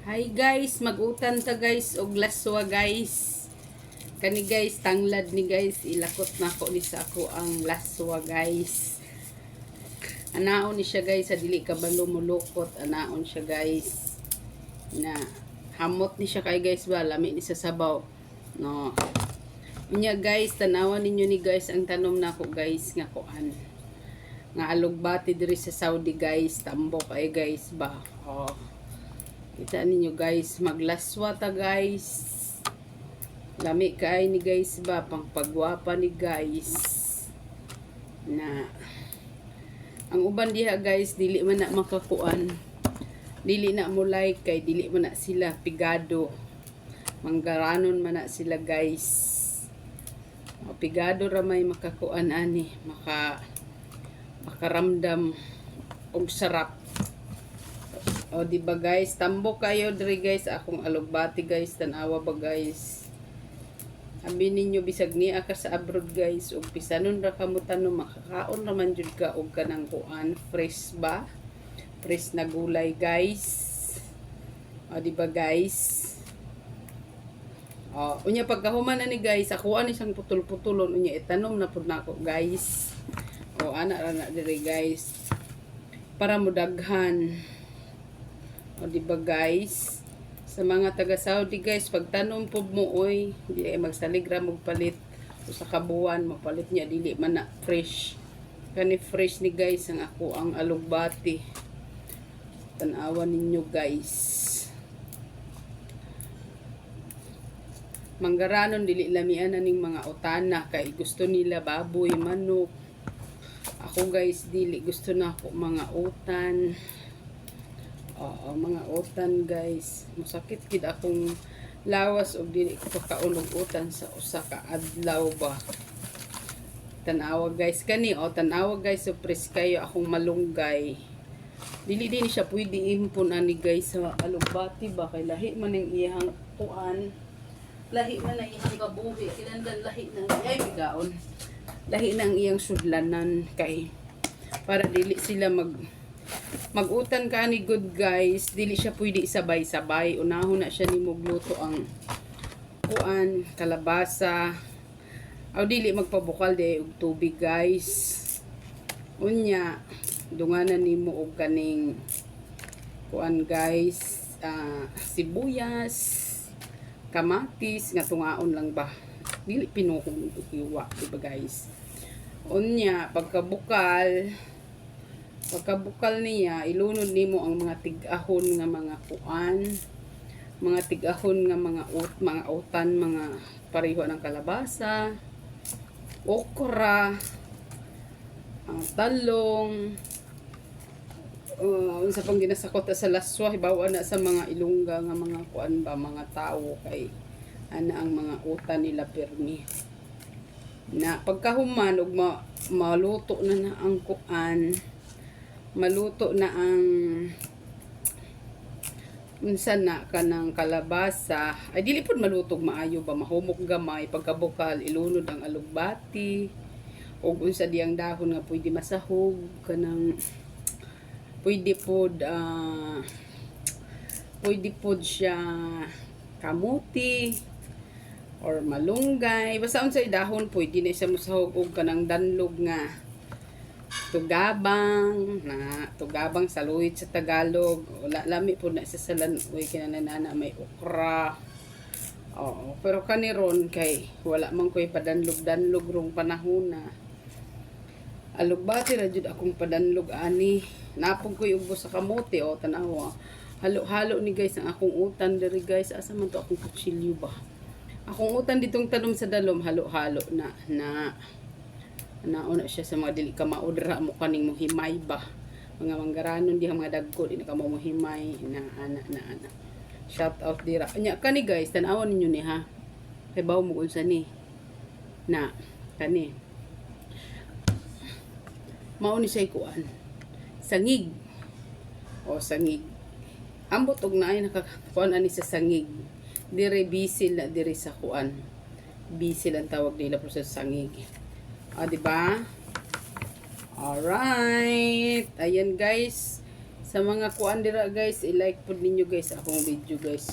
Hi guys, magutan ta guys og laswa guys. Kani guys, tanglad ni guys, ilakot na ko ni sa ako ang laswa guys. Anaon ni siya guys, sa dili ka balo mulukot, anaon siya guys. Na hamot ni siya kay guys ba, lami ni sa sabaw. No. Unya guys, tanawan ninyo ni guys ang tanom na ko guys nga kuan. Nga alugbati diri sa Saudi guys, tambok ay guys ba. Oh. Kita ninyo guys, maglaswa ta guys. Lami kaay ni guys ba, pang pagwapa ni guys. Na ang uban diha guys, dili man na makakuan. Dili na mo like kay dili man na sila pigado. Manggaranon man na sila guys. O, pigado ra may makakuan ani, makaramdam og sarap. O di ba guys, tambok kayo diri guys, akong alugbati guys, tanawa ba guys. Abi ninyo bisag niya ka sa abroad guys, ug pisanon ra ka mo tanom, makakaon ra man jud ka og kanang kuan, fresh ba? Fresh na gulay guys. O di ba guys? O unya pagkahuman na ni guys, ako ani siyang putol-putulon, unya itanom na pud nako guys. O ana ra na diri guys. Para mo daghan. O diba guys, sa mga taga Saudi guys, pag tanom po mo oy, di ay magsaligra magpalit o sa kabuan, mapalit niya dili man na fresh. Kani fresh ni guys ang ako ang alugbati. Tanawan ninyo guys. Manggaranon dili lamian ning mga utana kay gusto nila baboy, manok. Ako guys dili gusto na ako mga utan. Oo, mga utan guys. Masakit gid akong lawas og dili ko kaulog utan sa usa ka adlaw ba. Tanawa guys kani tanawa guys, surprise kayo akong malunggay. Dili din siya pwede impon ani guys sa alugbati ba kay lahi man ang iyang kuan. Lahi man ang iyang kabuhi, kinandan lahi nang ay bigaon. Lahi nang iyang sudlanan kay para dili sila magutan ka ni good guys, dili siya pwede sabay-sabay. Unahon na siya ni mugluto ang kuan, kalabasa. Aw dili magpabukal di og tubig guys. Unya dunganan nimo og kaning kuan guys, sibuyas, kamatis nga tungaon lang ba. Dili pinuhon og iwa, diba guys? Unya pagkabukal niya, ilunod nimo ang mga tig-ahon nga mga kuan, mga tig-ahon nga mga utan, mga pareho ng kalabasa, okra, talong, unsa pang ginasakot sa laswa, hibawa na sa mga ilungga nga mga kuan ba, mga tao kay ana ang mga utan nila permi. Na pagkahuman og maluto na ang kuan, maluto na ang minsan na kanang kalabasa, ay dili pud malutog maayo ba, mahumok gamay. Pagkabukal ilunod ang alugbati ug unsa diyang dahon nga pwede masahog kanang pwede pod siya kamuti or malunggay, basta unsa dahon pwede na siya masahog og kanang danlog nga tugabang saluit sa Tagalog. Wala lami po na sa salan, uy kinanana may okra. Oo, pero kaniron kay wala man ko'y padanlog rong panahon na. Alugbati ra jud akong padanlog ani. Napog ko'y ubos sa kamote tanawa. Halo-halo ni guys ang akong utan diri guys. Asa man to akong kutsilyo ba? Akong utan ditong tanom sa dalom, halo-halo na nauna siya sa mga dili ka maudra mo kaning mohimay ba, mga manggaranon diha mga dagko di na ka mohimay na ana shout out dira nya kani guys, tan-awon ninyo ni ha kay bawo mo unsa ni na kani mao ni say kuan sangig sangig ambot og naay nakakuan ani sa sangig dire bisil na dire sa kuan, bisil ang tawag nila sa sangig. Diba? Alright. Ayan guys. Sa mga kuan dira guys, i-like po ninyo guys akong video guys.